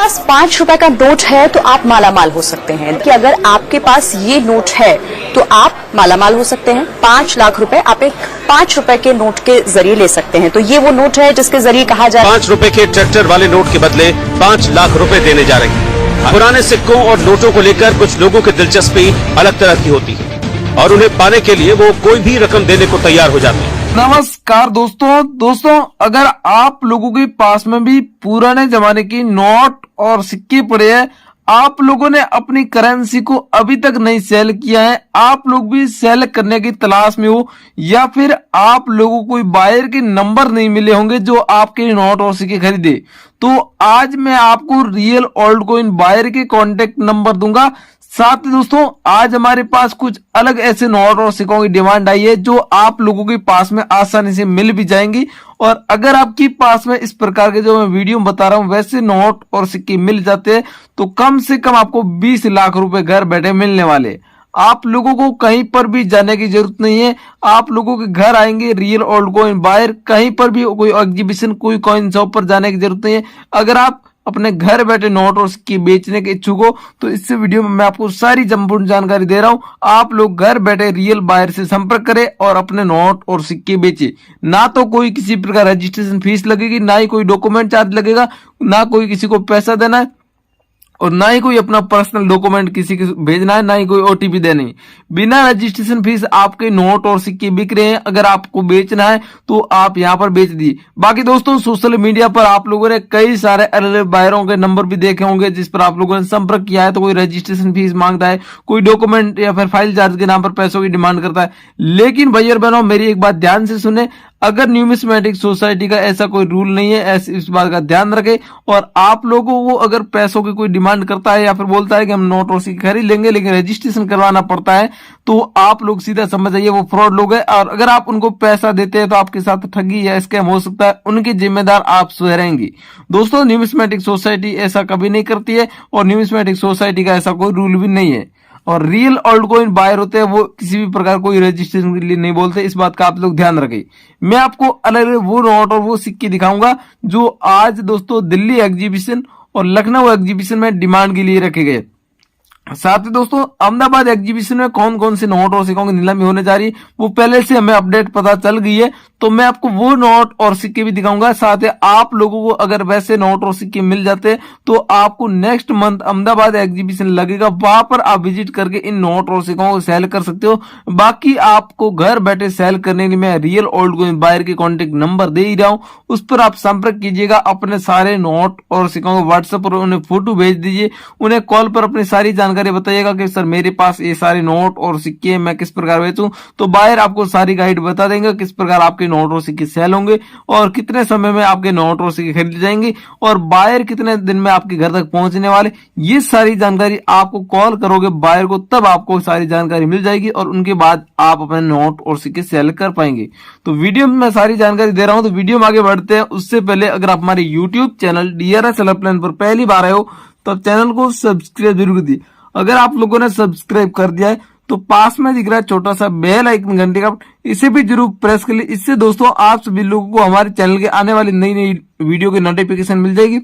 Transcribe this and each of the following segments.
पास 5 रुपए का नोट है तो आप मालामाल हो सकते हैं कि अगर आपके पास ये नोट है तो आप मालामाल हो सकते हैं। 5 लाख रुपए आप एक 5 रुपए के नोट के जरिए ले सकते हैं। तो ये वो नोट है जिसके जरिए कहा जाए 5 रुपए के ट्रैक्टर वाले नोट के बदले 5 लाख रुपए देने जा रही है। पुराने सिक्कों और नोटों को लेकर कुछ लोगों की दिलचस्पी अलग तरह की होती है और उन्हें पाने के लिए वो कोई भी रकम देने को तैयार हो जाते हैं। नमस्कार दोस्तों, अगर आप लोगों के पास में भी पुराने जमाने की नोट और सिक्के पड़े हैं, आप लोगों ने अपनी करेंसी को अभी तक नहीं सेल किया है, आप लोग भी सेल करने की तलाश में हो, या फिर आप लोगों को बायर के नंबर नहीं मिले होंगे जो आपके नोट और सिक्के खरीदे, तो आज मैं आपको रियल ओल्ड कॉइन बायर के कॉन्टेक्ट नंबर दूंगा। साथ ही दोस्तों, आज हमारे पास कुछ अलग ऐसे नोट और सिक्कों की डिमांड आई है जो आप लोगों के पास में आसानी से मिल भी जाएंगी। और अगर आपके पास में इस प्रकार के जो मैं वीडियो बता रहा हूं वैसे नोट और सिक्के मिल जाते हैं तो कम से कम आपको 20 लाख रुपए घर बैठे मिलने वाले। आप लोगों को कहीं पर भी जाने की जरूरत नहीं है, आप लोगों के घर आएंगे रियल ओल्ड कॉइन बायर। कहीं पर भी कोई एग्जीबिशन, कोई कॉइन शॉप पर जाने की जरूरत नहीं है। अगर आप अपने घर बैठे नोट और सिक्के बेचने के इच्छुक हो तो इस वीडियो में मैं आपको सारी संपूर्ण जानकारी दे रहा हूं। आप लोग घर बैठे रियल बायर से संपर्क करें और अपने नोट और सिक्के बेचे। ना तो कोई किसी प्रकार रजिस्ट्रेशन फीस लगेगी, ना ही कोई डॉक्यूमेंट चार्ज लगेगा, ना कोई किसी को पैसा देना है और ना ही कोई अपना पर्सनल डॉक्यूमेंट किसी को भेजना है, ना ही कोई ओटीपी देनी है। बिना रजिस्ट्रेशन फीस आपके नोट और सिक्के बिक रहे हैं। अगर आपको बेचना है तो आप यहां पर बेच दिए। बाकी दोस्तों, सोशल मीडिया पर आप लोगों ने कई सारे अलग अलग बायरों के नंबर भी देखे होंगे जिस पर आप लोगों ने संपर्क किया है, तो कोई रजिस्ट्रेशन फीस मांगता है, कोई डॉक्यूमेंट या फिर फाइल चार्ज के नाम पर पैसों की डिमांड करता है। लेकिन भैया और बहनों, मेरी एक बात ध्यान से सुने, अगर न्यूमिस्मेटिक सोसाइटी का ऐसा कोई रूल नहीं है, इस बात का ध्यान रखें। और आप लोगों को अगर पैसों की कोई डिमांड करता है या फिर बोलता है कि हम नोट और सिक्के खरीद लेंगे लेकिन रजिस्ट्रेशन करवाना पड़ता है, तो आप लोग सीधा समझ जाइए वो फ्रॉड लोग हैं। और अगर आप उनको पैसा देते हैं तो आपके साथ ठगी या स्कैम हो सकता है, उनके जिम्मेदार आप स्वयं रहेंगे। दोस्तों, न्यूमिस्मेटिक सोसाइटी ऐसा कभी नहीं करती है और न्यूमिस्मेटिक सोसाइटी का ऐसा कोई रूल भी नहीं है। और रियल ओल्ड कॉइन बायर होते हैं वो किसी भी प्रकार कोई रजिस्ट्रेशन के लिए नहीं बोलते, इस बात का आप लोग ध्यान रखें। मैं आपको अलग अलग वो नोट और वो सिक्के दिखाऊंगा जो आज दोस्तों दिल्ली एग्जीबिशन और लखनऊ एग्जीबिशन में डिमांड के लिए रखे गए। साथ ही दोस्तों, अहमदाबाद एग्जीबिशन में कौन कौन से नोट और सिक्कों की नीलामी होने जा रही है वो पहले से हमें अपडेट पता चल गई है, तो मैं आपको वो नोट और सिक्के भी दिखाऊंगा। साथ ही आप लोगों को अगर वैसे नोट और सिक्के मिल जाते हैं तो आपको नेक्स्ट मंथ अहमदाबाद एग्जीबिशन लगेगा, वहां पर आप विजिट करके इन नोट और सिक्कों को सेल कर सकते हो। बाकी आपको घर बैठे सेल करने के लिए मैं रियल ओल्ड कॉइन बायर के कॉन्टेक्ट नंबर दे ही रहा हूं, उस पर आप संपर्क कीजिएगा। अपने सारे नोट और सिक्कों को व्हाट्सएप पर उन्हें फोटो भेज दीजिए, उन्हें कॉल पर अपनी सारी जानकारी बताइएगा कि सर मेरे पास ये सारे नोट और सिक्के मैं किस प्रकार बेचूं, तो बायर आपको सारी गाइड बता देंगे किस प्रकार आपके नोट और सिक्के सेल होंगे और कितने समय में आपके नोट और सिक्के खरीद जाएंगे और बायर कितने दिन में आपके घर तक पहुंचने वाले। ये सारी जानकारी आपको कॉल करोगे बायर को तब आपको सारी जानकारी मिल जाएगी और उनके बाद आप अपने नोट और सिक्के सेल कर पाएंगे। तो वीडियो में मैं सारी जानकारी दे रहा हूं, तो वीडियो में आगे बढ़ते हैं। उससे पहले अगर आप हमारे YouTube channel DRS seller plan पर पहली बार आए हो तो चैनल को सब्सक्राइब जरूर कीजिए। अगर आप लोगों ने सब्सक्राइब कर दिया है तो पास में दिख रहा है छोटा सा बेल आइकन घंटे का, इसे भी जरूर प्रेस कर लीजिए। इससे दोस्तों आप सभी लोगों को हमारे चैनल के आने वाली नई नई वीडियो की नोटिफिकेशन मिल जाएगी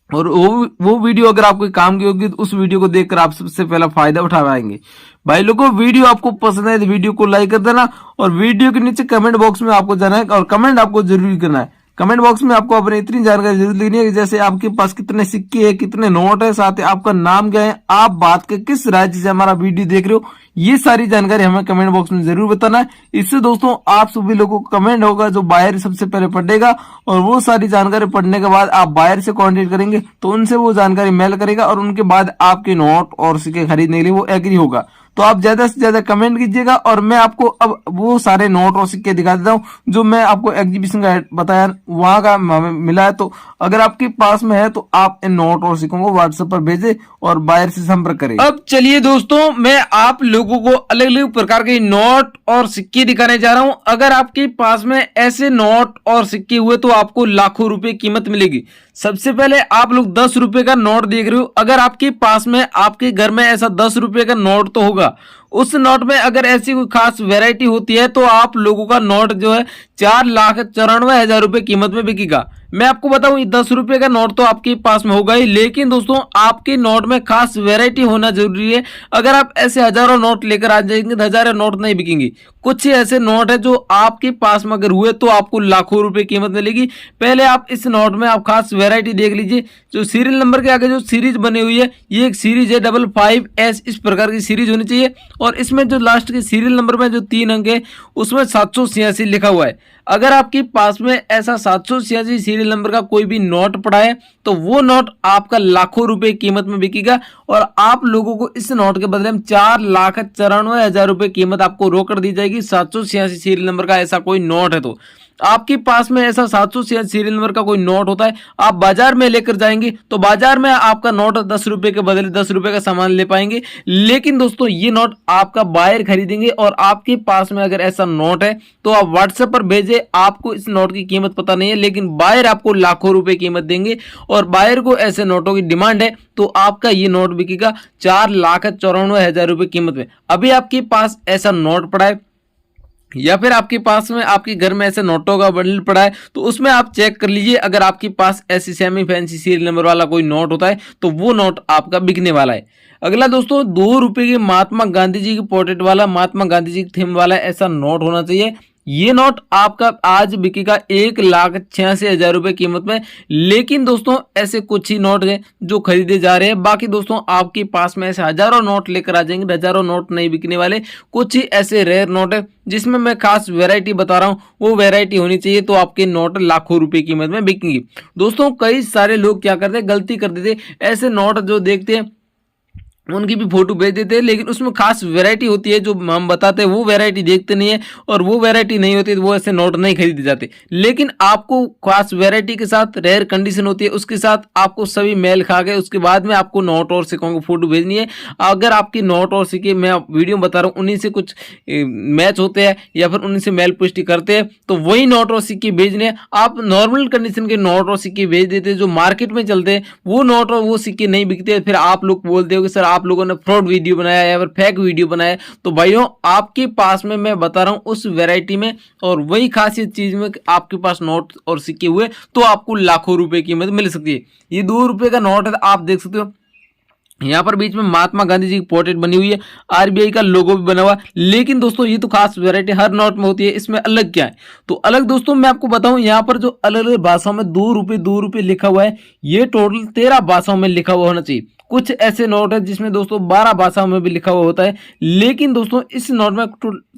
और वो वीडियो अगर आपको काम की होगी तो उस वीडियो को देखकर आप सबसे पहला फायदा उठा पाएंगे। भाई लोगों, वीडियो आपको पसंद है तो वीडियो को लाइक कर देना और वीडियो के नीचे कमेंट बॉक्स में आपको जाना है और कमेंट आपको जरूर करना है। कमेंट बॉक्स में आपको अपनी इतनी जानकारी जरूर लिखनी है कि जैसे आपके पास कितने सिक्के हैं, कितने नोट है, साथ ही आपका नाम क्या है, आप बात के किस राज्य से हमारा वीडियो देख रहे हो, ये सारी जानकारी हमें कमेंट बॉक्स में जरूर बताना है। इससे दोस्तों आप सभी लोगों को कमेंट होगा जो बायर सबसे पहले पढ़ेगा और वो सारी जानकारी पढ़ने के बाद आप बायर से कॉन्टेक्ट करेंगे तो उनसे वो जानकारी मेल करेगा और उनके बाद आपके नोट और सिक्के खरीदने के लिए वो एग्री होगा। तो आप ज्यादा से ज्यादा कमेंट कीजिएगा और मैं आपको अब वो सारे नोट और सिक्के दिखा देता हूं जो मैं आपको एग्जीबिशन का बताया वहां का मिला है। तो अगर आपके पास में है तो आप इन नोट और सिक्कों को व्हाट्सएप पर भेजें और बायर से संपर्क करें। अब चलिए दोस्तों, मैं आप लोगों को अलग अलग प्रकार के नोट और सिक्के दिखाने जा रहा हूं। अगर आपके पास में ऐसे नोट और सिक्के हुए तो आपको लाखों रुपए कीमत मिलेगी। सबसे पहले आप लोग 10 रुपए का नोट देख रहे हो, अगर आपके पास में आपके घर में ऐसा 10 रुपए का नोट तो होगा, उस नोट में अगर ऐसी कोई खास वैरायटी होती है तो आप लोगों का नोट जो है 4,94,000 रुपए कीमत में बिकेगा। मैं आपको बताऊं 10 रुपए का नोट तो आपके पास में होगा ही, लेकिन दोस्तों आपके नोट में खास वैरायटी होना जरूरी है। अगर आप ऐसे हजारों नोट लेकर आ जाएंगे तो हजारों नोट नहीं बिकेंगे। कुछ ही ऐसे नोट है जो आपके पास में अगर हुए तो आपको लाखों रुपए कीमत मिलेगी। पहले आप इस नोट में आप खास वैरायटी देख लीजिए। जो सीरियल नंबर के आगे जो सीरीज बनी हुई है, ये एक सीरीज है 55S, इस प्रकार की सीरीज होनी चाहिए। और इसमें जो लास्ट के सीरियल नंबर में जो 3 अंक है उसमें 786 लिखा हुआ है। अगर आपके पास में ऐसा 786 सीरियल नंबर का कोई भी नोट पड़ा है तो वो नोट आपका लाखों रुपए कीमत में बिकेगा। और आप लोगों को इस नोट के बदले में 4,94,000 रुपए कीमत आपको रोकड़ दी जाएगी। 786 सीरियल नंबर का ऐसा कोई नोट है तो आपके पास में ऐसा 786 सीरियल नंबर का कोई नोट होता है, आप बाजार में लेकर जाएंगे तो बाजार में आपका नोट 10 रुपए के बदले 10 रुपए का सामान ले पाएंगे। लेकिन दोस्तों ये नोट आपका बायर खरीदेंगे और आपके पास में अगर ऐसा नोट है तो आप व्हाट्सएप पर भेजे। आपको इस नोट की कीमत पता नहीं है, लेकिन बायर आपको लाखों रुपए कीमत देंगे और बायर को ऐसे नोटों की डिमांड है तो आपका ये नोट बिकेगा 4,94,000 रुपए कीमत में। अभी आपके पास ऐसा नोट पड़ा है या फिर आपके पास में आपके घर में ऐसे नोटों का बंडल पड़ा है तो उसमें आप चेक कर लीजिए। अगर आपके पास ऐसी सेमी फैंसी सीरियल नंबर वाला कोई नोट होता है तो वो नोट आपका बिकने वाला है। अगला दोस्तों 2 रुपए की महात्मा गांधी जी की पोर्ट्रेट वाला, महात्मा गांधी जी की थीम वाला ऐसा नोट होना चाहिए। ये नोट आपका आज बिकेगा 1,86,000 रुपए कीमत में। लेकिन दोस्तों ऐसे कुछ ही नोट हैं जो खरीदे जा रहे हैं। बाकी दोस्तों आपके पास में ऐसे हजारों नोट लेकर आ जाएंगे, हजारों नोट नहीं बिकने वाले। कुछ ही ऐसे रेयर नोट है जिसमें मैं खास वैरायटी बता रहा हूँ, वो वैरायटी होनी चाहिए तो आपके नोट लाखों रुपए कीमत में बिकेंगे। दोस्तों कई सारे लोग क्या करते हैं, गलती कर देते, ऐसे नोट जो देखते हैं उनकी भी फोटो भेज देते हैं, लेकिन उसमें खास वैरायटी होती है जो हम बताते हैं वो वैरायटी देखते नहीं है और वो वैरायटी नहीं होती तो वो ऐसे नोट नहीं खरीदे जाते। लेकिन आपको खास वैरायटी के साथ रेयर कंडीशन होती है, उसके साथ आपको सभी मेल खा गए उसके बाद में आपको नोट और सिक्कों की फोटो भेजनी है। अगर आपकी नोट और सिक्के मैं वीडियो बता रहा हूँ उन्हीं से कुछ मैच होते हैं या फिर उन्हीं से मेल पुष्टि करते हैं तो वही नोट और सिक्के भेजने हैं। आप नॉर्मल कंडीशन के नोट और सिक्के भेज देते हैं जो मार्केट में चलते हैं, वो नोट और वो सिक्के नहीं बिकते। फिर आप लोग बोलते हो कि सर आप लोगों ने फ्रॉड वीडियो बनाया या फिर फेक वीडियो बनाया। तो भाइयों आपके पास में मैं बता रहा हूं उस वैरायटी में और वही खासियत चीज में आपके पास नोट और सिक्के हुए तो आपको लाखों रुपए की कीमत मिल सकती है। ये 2 रुपए का नोट है, आप देख सकते हो यहाँ पर बीच में महात्मा गांधी जी की पोर्ट्रेट बनी हुई है, आरबीआई का लोगो भी बना हुआ। लेकिन दोस्तों ये तो खास वैरायटी हर नोट में होती है, इसमें अलग क्या है? तो अलग दोस्तों मैं आपको बताऊं, यहाँ पर जो अलग अलग भाषाओं में 2 रुपए लिखा हुआ है, ये टोटल 13 भाषाओं में लिखा हुआ होना चाहिए। कुछ ऐसे नोट है जिसमें दोस्तों 12 भाषाओं में भी लिखा हुआ होता है, लेकिन दोस्तों इस नोट में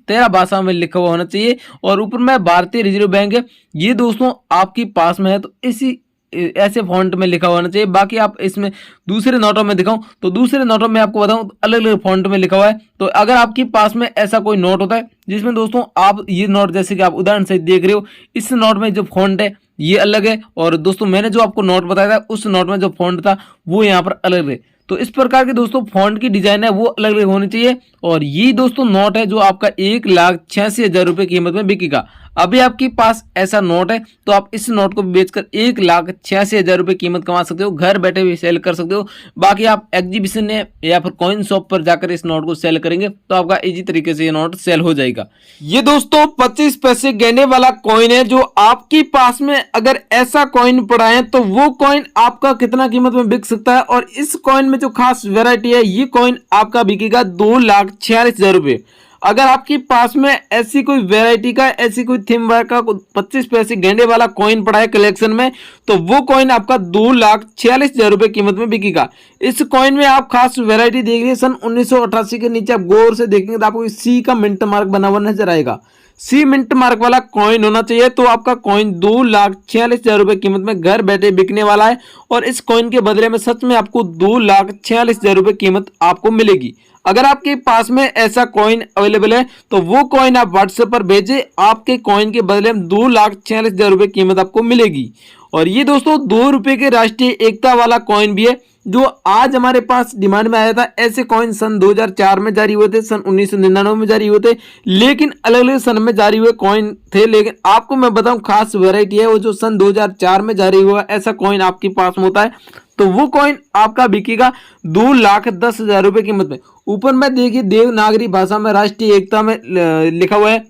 13 भाषाओं में लिखा हुआ होना चाहिए। और ऊपर में भारतीय रिजर्व बैंक है, ये दोस्तों आपके पास में है तो इसी ऐसे फॉन्ट में लिखा होना चाहिए। बाकी आप इसमें दूसरे नोटों में दिखाऊं तो दूसरे नोटों में आपको बताऊं अलग अलग फॉन्ट में लिखा हुआ है। तो अगर आपके पास में ऐसा कोई नोट होता है जिसमें दोस्तों आप ये नोट जैसे कि आप उदाहरण से देख रहे हो, इस नोट में जो फॉन्ट है ये अलग है और दोस्तों मैंने जो आपको नोट बताया था उस नोट में जो फॉन्ट था वो यहाँ पर अलग है। तो इस प्रकार के दोस्तों फॉन्ट की डिजाइन है वो अलग अलग होनी चाहिए। और ये दोस्तों नोट है जो आपका 1,86,000 रुपए कीमत में बिकेगा। अभी आपके पास ऐसा नोट है तो आप इस नोट को बेचकर 1,86,000 रुपए कीमत कमा सकते हो, घर बैठे भी सेल कर सकते हो। बाकी आप एग्जीबिशन में या फिर कॉइन शॉप पर जाकर इस नोट को सेल करेंगे तो आपका इजी तरीके से ये नोट सेल हो जाएगा। ये दोस्तों 25 पैसे गहने वाला कॉइन है जो आपके पास में अगर ऐसा कॉइन पड़ा है तो वो कॉइन आपका कितना कीमत में बिक सकता है। और इस कॉइन में जो खास वैरायटी है, ये कॉइन आपका बिकेगा 2,46,000 रुपए। अगर आपके पास में ऐसी कोई वैरायटी का, ऐसी कोई थीम का 25 पैसे गहने वाला कॉइन पड़ा है कलेक्शन में तो वो कॉइन आपका 2,46,000 रुपए कीमत में बिकेगा। इस कॉइन में आप खास वैरायटी देख रही है सन 1988 के नीचे आप गौर से देखेंगे तो आपको सी का मिंट मार्क बना हुआ नजर आएगा। सी मिंट मार्क वाला कॉइन होना चाहिए तो आपका कॉइन 2,46,000 रुपए कीमत में घर बैठे बिकने वाला है। और इस कॉइन के बदले में सच में आपको 2,46,000 रुपए कीमत आपको मिलेगी। अगर आपके पास में ऐसा कॉइन अवेलेबल है तो वो कॉइन आप व्हाट्सएप पर भेजें, आपके कॉइन के बदले में 2,46,000 रुपए कीमत आपको मिलेगी। और ये दोस्तों 2 रुपए के राष्ट्रीय एकता वाला कॉइन भी है जो आज हमारे पास डिमांड में आया था। ऐसे कॉइन सन 2004 में जारी हुए थे, सन 1999 में जारी हुए थे, लेकिन अलग अलग सन में जारी हुए कॉइन थे। लेकिन आपको मैं बताऊं खास वैरायटी है वो जो सन 2004 में जारी हुआ ऐसा कॉइन आपके पास में होता है तो वो कॉइन आपका बिकेगा 2,10,000 रुपए कीमत में। ऊपर में देखिए देवनागरी भाषा में राष्ट्रीय एकता में लिखा हुआ है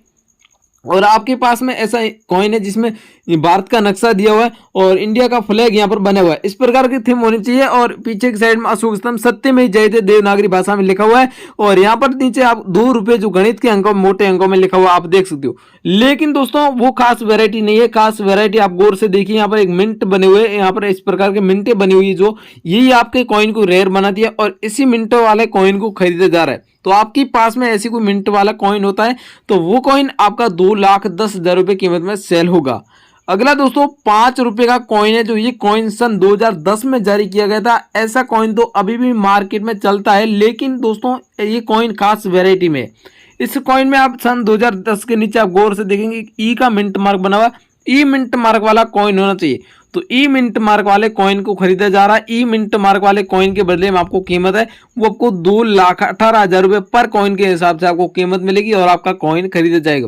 और आपके पास में ऐसा कॉइन है जिसमें भारत का नक्शा दिया हुआ है और इंडिया का फ्लैग यहाँ पर बना हुआ है, इस प्रकार की थीम होनी चाहिए। और पीछे की साइड में अशोक स्तंभ सत्य में जयते देवनागरी भाषा में लिखा हुआ है और यहाँ पर नीचे आप 2 रुपए जो गणित के अंकों में मोटे अंकों में लिखा हुआ आप देख सकते हो। लेकिन दोस्तों वो खास वैरायटी नहीं है, खास वैरायटी आप गौर से देखिए, यहाँ पर एक मिंट बने हुए, यहाँ पर इस प्रकार के मिंटे बनी हुई है जो यही आपके कॉइन को रेयर बनाती है और इसी मिंटों वाले कॉइन को खरीदा जा रहा है। तो आपके पास में ऐसी कोई मिंट वाला कॉइन होता है तो वो कॉइन आपका 2,10,000 रुपए कीमत में सेल होगा। अगला दोस्तों 5 रुपए का कॉइन है, जो ये कॉइन सन 2010 में जारी किया गया था। ऐसा कॉइन तो अभी भी मार्केट में चलता है, लेकिन दोस्तों ये कॉइन खास वेराइटी में। इस कॉइन में आप सन 2010 के नीचे आप गौर से देखेंगे ई का मिंट मार्क बना हुआ, ई मिंट मार्क वाला कॉइन होना चाहिए। तो ई मिंट मार्क वाले कॉइन को खरीदा जा रहा है। ई मिंट मार्क वाले कॉइन के बदले में आपको कीमत है वो आपको 2,18,000 रुपए पर कॉइन के हिसाब से आपको कीमत मिलेगी और आपका कॉइन खरीदा जाएगा।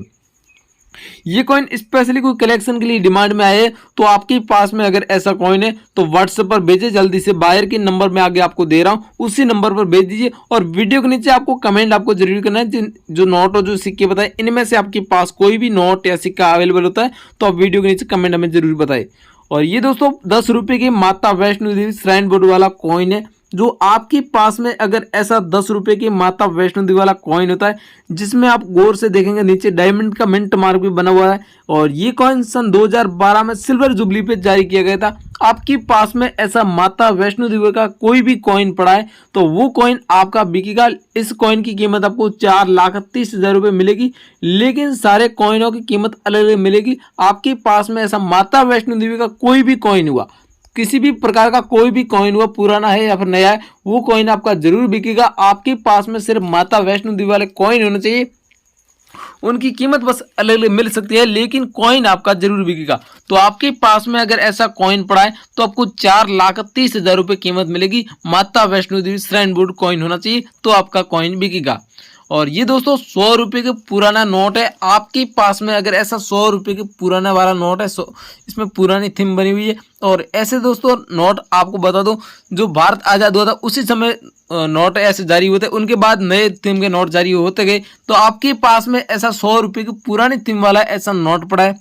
ये कॉइन स्पेशली कोई कलेक्शन के लिए डिमांड में आए तो आपके पास में अगर ऐसा कॉइन है तो व्हाट्सएप पर भेजिए, जल्दी से बायर के नंबर में आगे आपको दे रहा हूं उसी नंबर पर भेज दीजिए। और वीडियो के नीचे आपको कमेंट आपको जरूर करना है जो नोट और जो सिक्के बताए इनमें से आपके पास कोई भी नोट या सिक्का अवेलेबल होता है तो आप वीडियो के नीचे कमेंट हमें जरूर बताएं। और ये दोस्तों 10 रुपए की माता वैष्णो देवी श्राइन बोर्ड वाला कॉइन है, जो आपके पास में अगर ऐसा 10 रुपए की माता वैष्णो देवी वाला कॉइन होता है जिसमें आप गौर से देखेंगे नीचे डायमंड का मिंट मार्क भी बना हुआ है और ये कॉइन सन 2012 में सिल्वर जुबली पे जारी किया गया था। आपके पास में ऐसा माता वैष्णो देवी का कोई भी कॉइन पड़ा है तो वो कॉइन आपका बिकेगा। इस कॉइन की कीमत आपको 4,30,000 रुपए मिलेगी, लेकिन सारे कॉइनों की कीमत अलग अलग मिलेगी। आपके पास में ऐसा माता वैष्णो देवी का कोई भी कॉइन हुआ, किसी भी प्रकार का कोई भी कॉइन हुआ, पुराना है या फिर नया है, वो कॉइन आपका जरूर बिकेगा। आपके पास में सिर्फ माता वैष्णो देवी वाले कॉइन होने चाहिए, उनकी कीमत बस अलग अलग मिल सकती है लेकिन कॉइन आपका जरूर बिकेगा। तो आपके पास में अगर ऐसा कॉइन पड़ा है तो आपको 4,30,000 रुपए कीमत मिलेगी। माता Vaishno Devi shrine board coin होना चाहिए तो आपका कॉइन बिकेगा। और ये दोस्तों 100 रुपए के पुराना नोट है। आपके पास में अगर ऐसा 100 रुपए के पुराना वाला नोट है, इसमें पुरानी थीम बनी हुई है और ऐसे दोस्तों नोट आपको बता दो जो भारत आजाद हुआ था उसी समय नोट ऐसे जारी हुए थे, उनके बाद नए थीम के नोट जारी होते गए। तो आपके पास में ऐसा 100 रुपए की पुरानी थीम वाला ऐसा नोट पड़ा है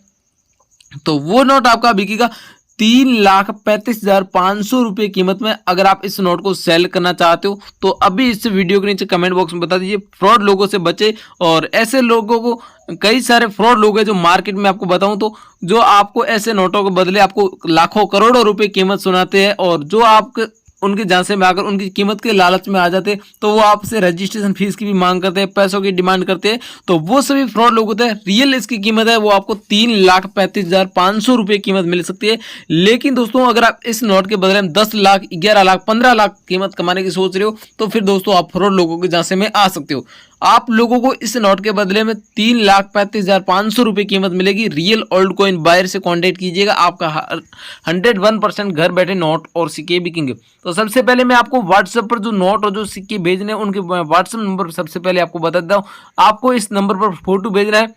तो वो नोट आपका बिकेगा 3,35,500 रुपए कीमत में। अगर आप इस नोट को सेल करना चाहते हो तो अभी इस वीडियो के नीचे कमेंट बॉक्स में बता दीजिए। फ्रॉड लोगों से बचे, और ऐसे लोगों को कई सारे फ्रॉड लोग हैं जो मार्केट में आपको बताऊं तो जो आपको ऐसे नोटों के बदले आपको लाखों करोड़ों रुपए कीमत सुनाते हैं और जो आपके उनके झांसे में आकर उनकी कीमत के लालच में आ जाते हैं तो वो आपसे रजिस्ट्रेशन फीस की भी मांग करते हैं, पैसों की डिमांड करते हैं। तो वो सभी फ्रॉड लोग होते हैं। रियल इसकी कीमत है वो आपको 3,35,500 रुपए कीमत मिल सकती है। लेकिन दोस्तों अगर आप इस नोट के बदले में 10 लाख, 11 लाख, 15 लाख कीमत कमाने की सोच रहे हो तो फिर दोस्तों आप फ्रॉड लोगों के झांसे में आ सकते हो। आप लोगों को इस नोट के बदले में 3,35,500 रुपए कीमत मिलेगी। रियल ओल्ड कॉइन बायर से कांटेक्ट कीजिएगा, आपका 101% घर बैठे नोट और सिक्के बिकेंगे। तो सबसे पहले मैं आपको व्हाट्सएप पर जो नोट और जो सिक्के भेजने हैं उनके व्हाट्सएप नंबर सबसे पहले आपको बता देता हूँ। आपको इस नंबर पर फोटो भेजना है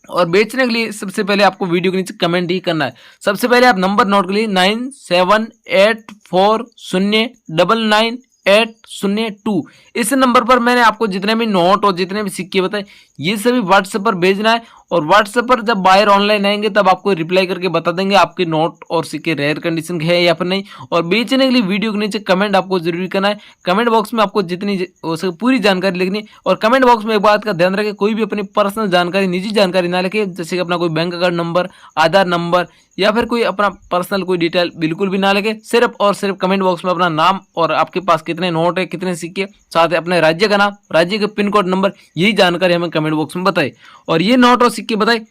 और बेचने के लिए सबसे पहले आपको वीडियो के नीचे कमेंट ही करना है। सबसे पहले आप नंबर नोट के लिए 9784099802 इस नंबर पर मैंने आपको जितने भी नोट और जितने भी सिक्के बताए ये सभी व्हाट्सएप पर भेजना है। और व्हाट्सएप पर जब बायर ऑनलाइन आएंगे तब आपको रिप्लाई करके बता देंगे आपके नोट और सिक्के रेयर कंडीशन के है या फिर नहीं। और बेचने के लिए वीडियो के नीचे कमेंट आपको जरूर करना है। कमेंट बॉक्स में आपको जितनी हो सके पूरी जानकारी लिखनी है। और कमेंट बॉक्स में एक बात का ध्यान रखें, कोई भी अपनी पर्सनल जानकारी, निजी जानकारी ना लिखे, जैसे कि अपना कोई बैंक अकाउंट नंबर, आधार नंबर या फिर कोई अपना पर्सनल कोई डिटेल बिल्कुल भी ना लिखे। सिर्फ और सिर्फ कमेंट बॉक्स में अपना नाम और आपके पास कितने नोट है, कितने सिक्के, साथ ही अपने राज्य का नाम, राज्य के पिन कोड नंबर, यही जानकारी हमें कमेंट बॉक्स में बताए। और ये नोट और सिक्के बताए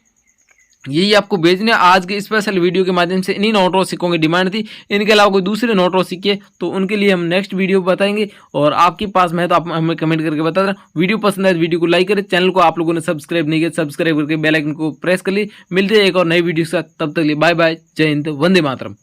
यही आपको भेजने आज के स्पेशल वीडियो के माध्यम से। इन्हीं नोट और सिक्कों की डिमांड थी, इनके अलावा कोई दूसरे नोट और सिक्के तो उनके लिए हम नेक्स्ट वीडियो बताएंगे। और आपके पास में है तो आप हमें कमेंट करके बता देना। वीडियो पसंद है वीडियो को लाइक करें, चैनल को आप लोगों ने सब्सक्राइब नहीं किया सब्सक्राइब करके बेल आइकन को प्रेस कर ली। मिलते हैं एक और नई वीडियो के साथ, तब तक लिए बाय बाय, जय हिंद, वंदे मातरम।